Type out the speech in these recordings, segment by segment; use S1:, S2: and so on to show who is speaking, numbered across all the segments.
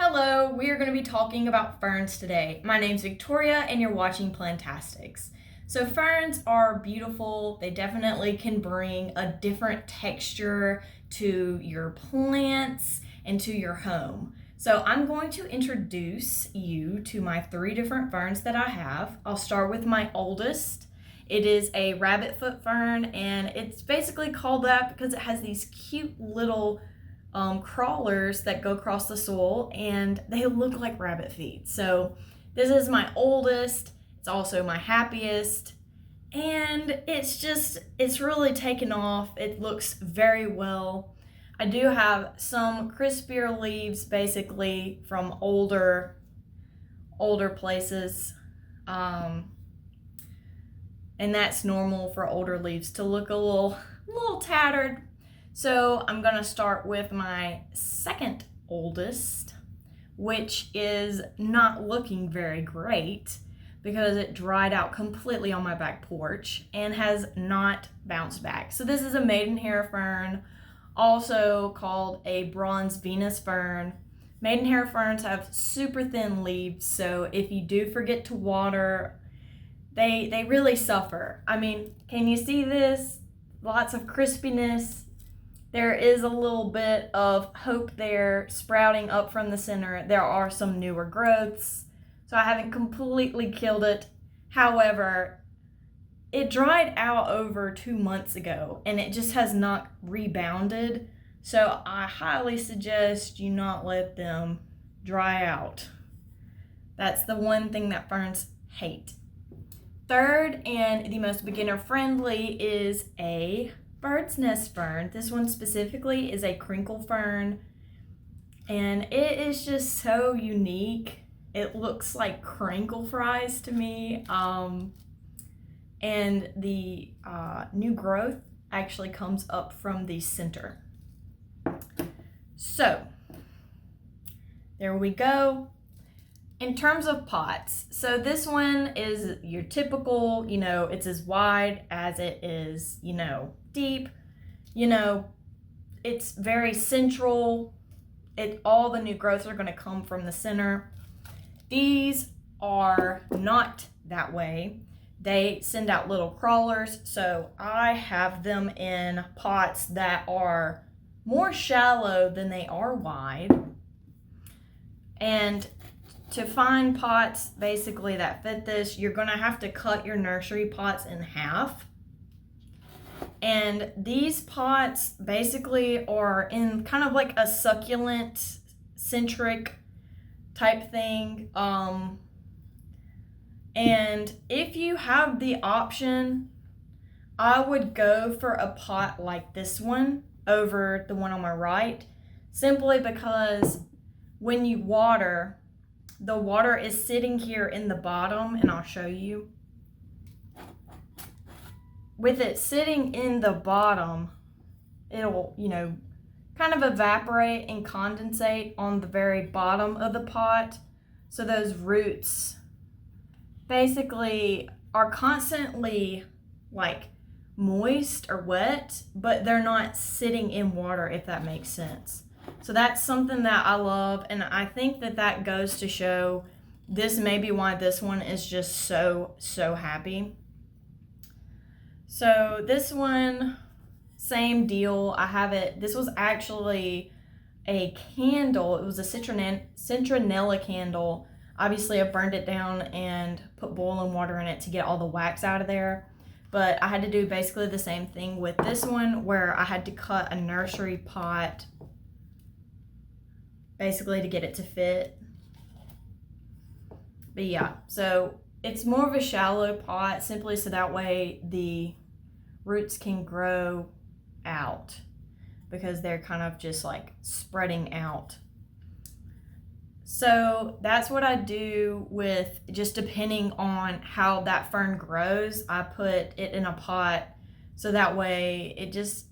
S1: Hello, we are going to be talking about ferns today. My name's Victoria and you're watching Plantastics. So ferns are beautiful. They definitely can bring a different texture to your plants and to your home. So I'm going to introduce you to my 3 different ferns that I have. I'll start with my oldest. It is a rabbitfoot fern, and it's basically called that because it has these cute little crawlers that go across the soil, and they look like rabbit feet. So this is my oldest. It's also my happiest, and it's really taken off. It looks very well. I do have some crispier leaves, basically from older places, and that's normal for older leaves to look a little tattered. So I'm gonna start with my second oldest, which is not looking very great because it dried out completely on my back porch and has not bounced back. So this is a maidenhair fern, also called a bronze Venus fern. Maidenhair ferns have super thin leaves, so if you do forget to water, they really suffer. I mean, can you see this? Lots of crispiness. There is a little bit of hope there sprouting up from the center. There are some newer growths, so I haven't completely killed it. However, it dried out over 2 months ago and it just has not rebounded. So I highly suggest you not let them dry out. That's the one thing that ferns hate. Third, and the most beginner friendly, is a bird's nest fern. This one specifically is a crinkle fern, and it is just so unique. It looks like crinkle fries to me, and the new growth actually comes up from the center. So there we go. In terms of pots, so this one is your typical, it's as wide as it is, deep. It's very central. All the new growths are going to come from the center. These are not that way. They send out little crawlers, so I have them in pots that are more shallow than they are wide. And to find pots basically that fit this, you're going to have to cut your nursery pots in half. And these pots basically are in kind of like a succulent centric type thing. And if you have the option, I would go for a pot like this one over the one on my right, simply because when you water, the water is sitting here in the bottom, and I'll show you. With it sitting in the bottom, it'll, kind of evaporate and condensate on the very bottom of the pot. So those roots basically are constantly like moist or wet, but they're not sitting in water, if that makes sense. So that's something that I love, and I think that goes to show this may be why this one is just so happy. So this one, same deal. I have it. This was actually a candle. It was a citronella candle. Obviously, I burned it down and put boiling water in it to get all the wax out of there. But I had to do basically the same thing with this one, where I had to cut a nursery pot basically to get it to fit. But yeah, so it's more of a shallow pot, simply so that way the roots can grow out, because they're kind of just like spreading out. So that's what I do with, just depending on how that fern grows, I put it in a pot so that way it just,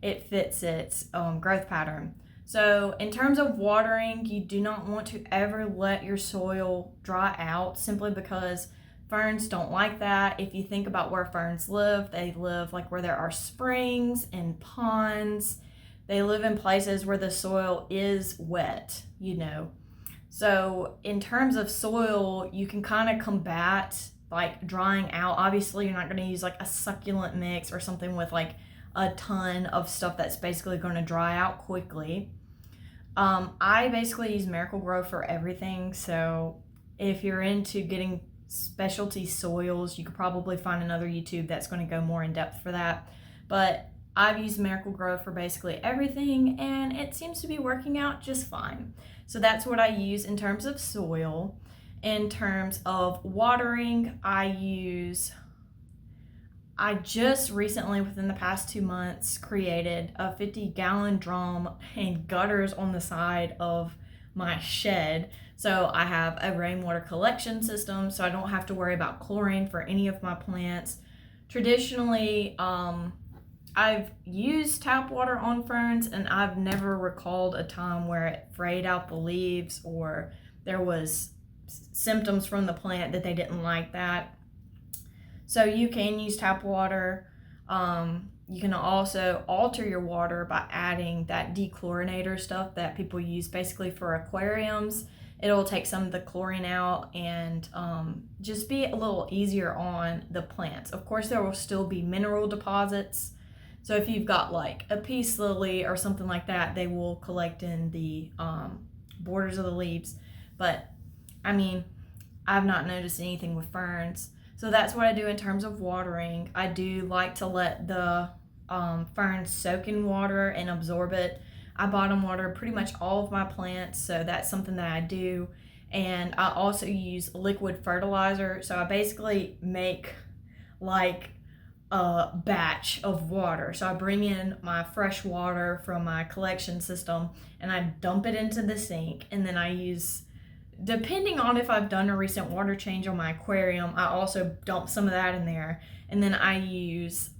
S1: it fits its growth pattern. So in terms of watering, you do not want to ever let your soil dry out, simply because ferns don't like that. If you think about where ferns live, they live like where there are springs and ponds, They live in places where the soil is wet, So in terms of soil, you can kind of combat like drying out. Obviously, you're not going to use like a succulent mix or something with like a ton of stuff that's basically going to dry out quickly. I basically use Miracle-Gro for everything. So if you're into getting specialty soils, you could probably find another YouTube that's going to go more in depth for that. But I've used Miracle-Gro for basically everything, and it seems to be working out just fine. So that's what I use in terms of soil. In terms of watering, I just recently, within the past 2 months, created a 50-gallon drum and gutters on the side of my shed. So I have a rainwater collection system, so I don't have to worry about chlorine for any of my plants. Traditionally, I've used tap water on ferns, and I've never recalled a time where it frayed out the leaves or there was symptoms from the plant that they didn't like that. So you can use tap water. You can also alter your water by adding that dechlorinator stuff that people use basically for aquariums. It'll take some of the chlorine out and just be a little easier on the plants. Of course, there will still be mineral deposits. So if you've got like a peace lily or something like that, they will collect in the borders of the leaves. But I mean, I've not noticed anything with ferns. So that's what I do in terms of watering. I do like to let the ferns soak in water and absorb it. I bottom water pretty much all of my plants, so that's something that I do. And I also use liquid fertilizer. So I basically make like a batch of water. So I bring in my fresh water from my collection system and I dump it into the sink, and then I use, depending on if I've done a recent water change on my aquarium, I also dump some of that in there. And then I use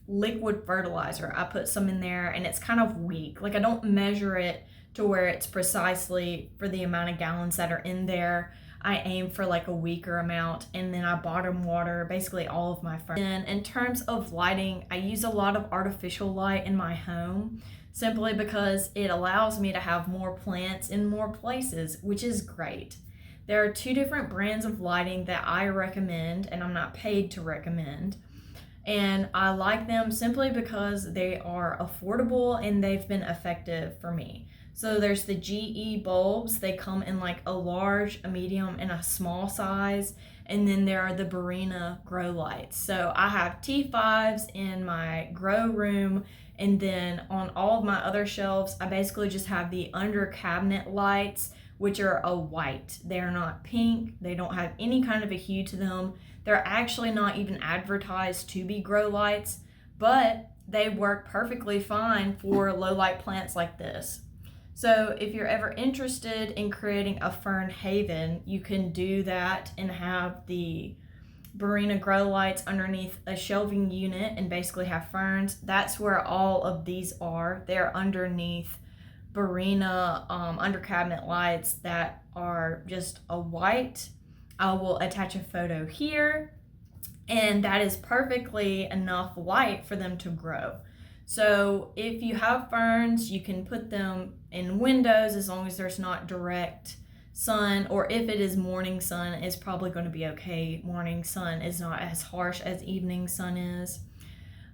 S1: liquid fertilizer. I put some in there, and it's kind of weak. Like, I don't measure it to where it's precisely for the amount of gallons that are in there. I aim for like a weaker amount, and then I bottom water basically all of my ferns. And in terms of lighting, I use a lot of artificial light in my home, simply because it allows me to have more plants in more places, which is great. There are 2 different brands of lighting that I recommend, and I'm not paid to recommend. And I like them simply because they are affordable and they've been effective for me. So there's the GE bulbs. They come in like a large, a medium, and a small size. And then there are the Barina grow lights. So I have T5s in my grow room. And then on all of my other shelves, I basically just have the under cabinet lights, which are a white. They're not pink. They don't have any kind of a hue to them. They're actually not even advertised to be grow lights, but they work perfectly fine for low light plants like this. So if you're ever interested in creating a fern haven, you can do that and have the Barina grow lights underneath a shelving unit and basically have ferns. That's where all of these are. They're underneath Barina under cabinet lights that are just a white. I will attach a photo here, and that is perfectly enough light for them to grow. So if you have ferns, you can put them in windows as long as there's not direct sun, or if it is morning sun, it's probably going to be okay. Morning sun is not as harsh as evening sun is.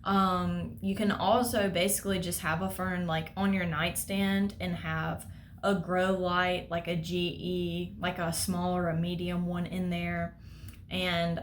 S1: You can also basically just have a fern like on your nightstand and have a grow light, like a GE, like a small or a medium one in there, and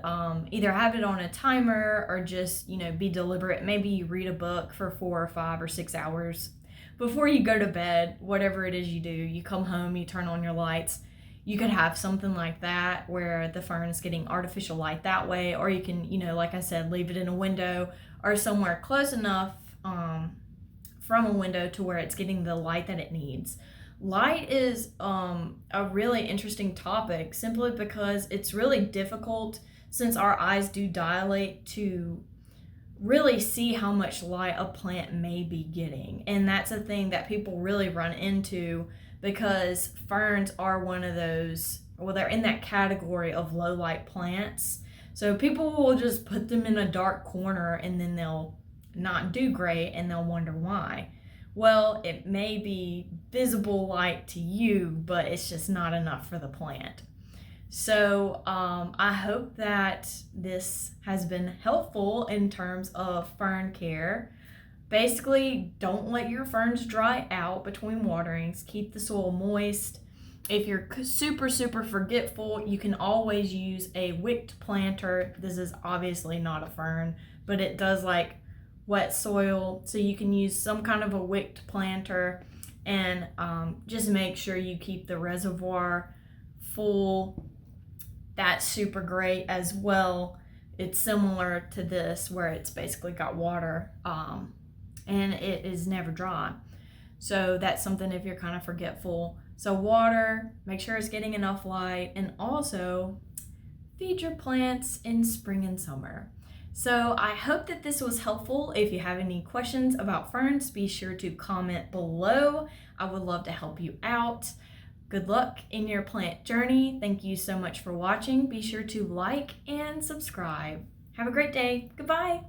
S1: either have it on a timer or just, be deliberate. Maybe you read a book for 4 or 5 or 6 hours before you go to bed. Whatever it is you do, you come home, you turn on your lights. You could have something like that where the fern is getting artificial light that way, or you can, like I said, leave it in a window or somewhere close enough from a window to where it's getting the light that it needs. Light is a really interesting topic, simply because it's really difficult, since our eyes do dilate, to really see how much light a plant may be getting. And that's a thing that people really run into, because ferns are one of those, well, they're in that category of low light plants. So people will just put them in a dark corner and then they'll not do great and they'll wonder why. well, it may be visible light to you, but it's just not enough for the plant. So I hope that this has been helpful in terms of fern care. Basically, don't let your ferns dry out between waterings. Keep the soil moist. If you're super forgetful, you can always use a wicked planter. This is obviously not a fern, but it does like wet soil, so you can use some kind of a wicked planter, and just make sure you keep the reservoir full. That's super great as well. It's similar to this where it's basically got water and it is never dry. So that's something if you're kind of forgetful. So water, make sure it's getting enough light, and also feed your plants in spring and summer. So I hope that this was helpful. If you have any questions about ferns, be sure to comment below. I would love to help you out. Good luck in your plant journey. Thank you so much for watching. Be sure to like and subscribe. Have a great day. Goodbye.